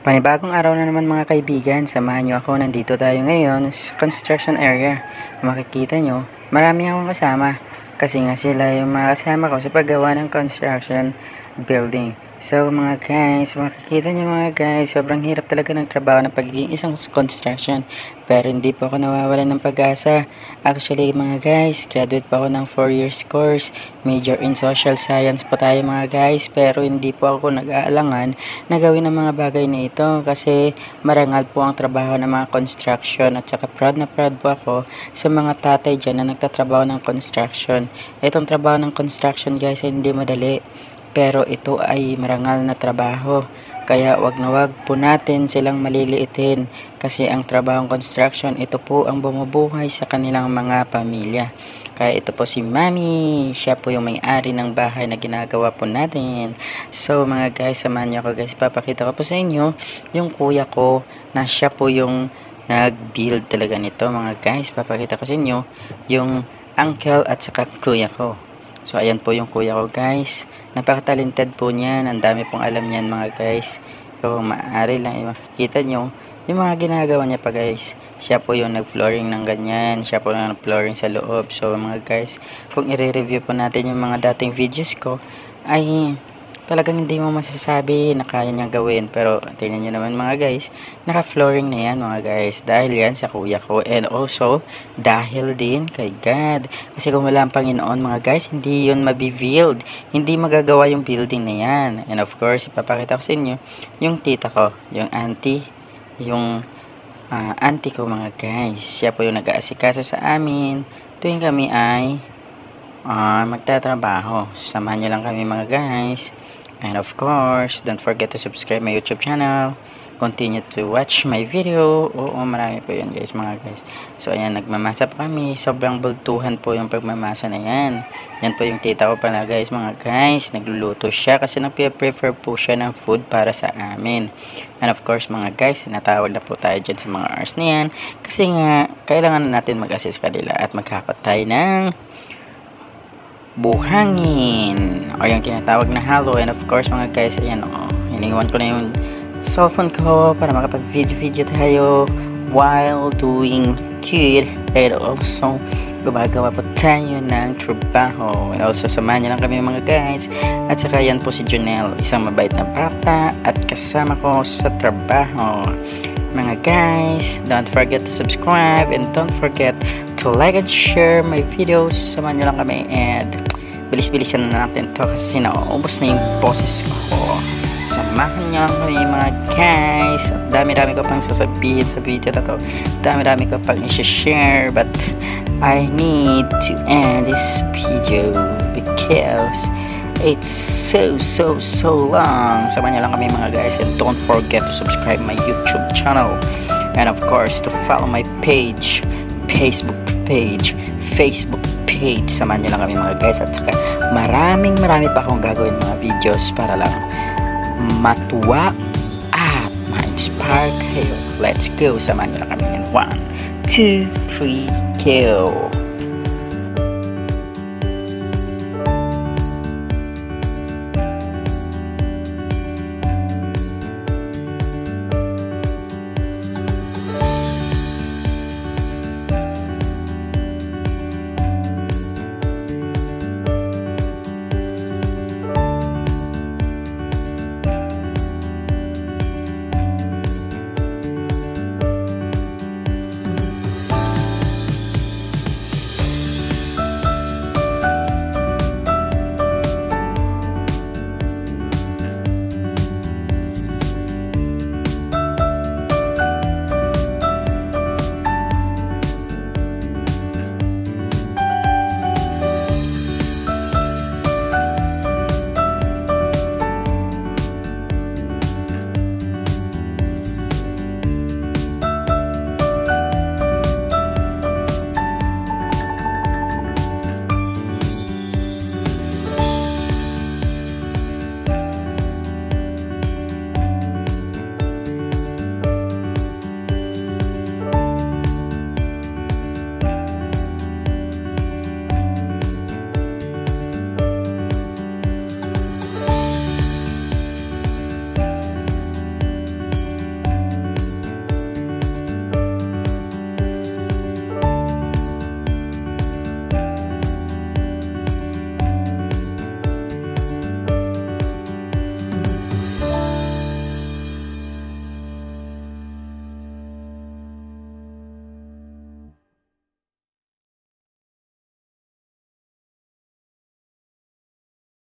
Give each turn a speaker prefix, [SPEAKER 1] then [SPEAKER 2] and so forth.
[SPEAKER 1] Panibagong araw na naman mga kaibigan, samahan nyo ako, nandito tayo ngayon sa construction area. Makikita nyo, marami akong kasama kasi nga sila yung mga kasama ko sa paggawa ng construction building. So mga guys, makikita nyo mga guys, sobrang hirap talaga ng trabaho ng pagiging isang construction. Pero hindi po ako nawawalan ng pag-asa. Actually mga guys, graduate po ako ng 4 years course. Major in social science po tayo mga guys. Pero hindi po ako nag-aalangan na gawin ang mga bagay na ito. Kasi marangal po ang trabaho ng mga construction. At saka proud na proud po ako sa mga tatay dyan na nagtatrabaho ng construction. Itong trabaho ng construction guys ay hindi madali. Pero ito ay marangal na trabaho. Kaya wag na wag po natin silang maliliitin. Kasi ang trabahong construction, ito po ang bumubuhay sa kanilang mga pamilya. Kaya ito po si Mami. Siya po yung may-ari ng bahay na ginagawa po natin. So mga guys, samahan niyo ako guys. Papakita ko po sa inyo yung kuya ko na siya po yung nag-build talaga nito mga guys. Papakita ko sa inyo yung uncle at saka kuya ko. So, ayan po yung kuya ko guys. Napaka-talented po niyan. Ang dami pong alam niyan mga guys. So, maaari lang makikita nyo yung mga ginagawa niya pa guys. Siya po yung nag-flooring ng ganyan. Siya po yung nag-flooring sa loob. So, mga guys, kung i-review po natin yung mga dating videos ko, ay talagang hindi mo masasabi na kaya niyang gawin. Pero, tingnan nyo naman mga guys, naka-flooring na yan mga guys. Dahil yan sa kuya ko. And also, dahil din kay God. Kasi kung wala ang Panginoon mga guys, hindi yun mabibuild. Hindi magagawa yung building na yan. And of course, ipapakita ko sa inyo, yung tita ko, yung auntie ko mga guys. Siya po yung nag-aasikaso sa amin. Tuwing kami ay magtatrabaho. Samahan nyo lang kami mga guys. And of course, don't forget to subscribe my YouTube channel. Continue to watch my video. Oo, marami po yun guys mga guys. So ayan, nagmamasa po kami. Sobrang bultuhan po yung pagmamasa na yan. Yan po yung tita ko pala guys mga guys. Nagluluto siya kasi nagpe-prefer po siya ng food para sa amin. And of course mga guys, natawag na po tayo dyan sa mga hours na yan. Kasi nga, kailangan natin mag-assist kanila at magkakot tayo ng buhangin o yung tinatawag na halo. And of course mga guys, ayan iniwan ko na yung cellphone ko para makapag video tayo while doing good. And also gumagawa po tayo ng trabaho. And also samahan nyo lang kami mga guys. At saka yan po si Junel, isang mabait na bata at kasama ko sa trabaho. Mga guys, don't forget to subscribe and don't forget to like and share my videos. Samahan nyo lang kami and bilis-bilisan na natin to kasi nauubos na yung boses ko. Samahan nyo lang kami mga guys. Dami-dami ko pang sasabihin sa video na to. Dami-dami ko pang i-share but I need to end this video because it's so long. Samahan nyo lang kami mga guys and don't forget to subscribe my YouTube channel and of course to follow my page, Facebook page. Samahan nyo lang kami mga guys at saka marami pa akong gagawin mga videos para lang matuwa at ma-inspire kayo. Let's go, samahan nyo lang kami in 1, 2, 3, go!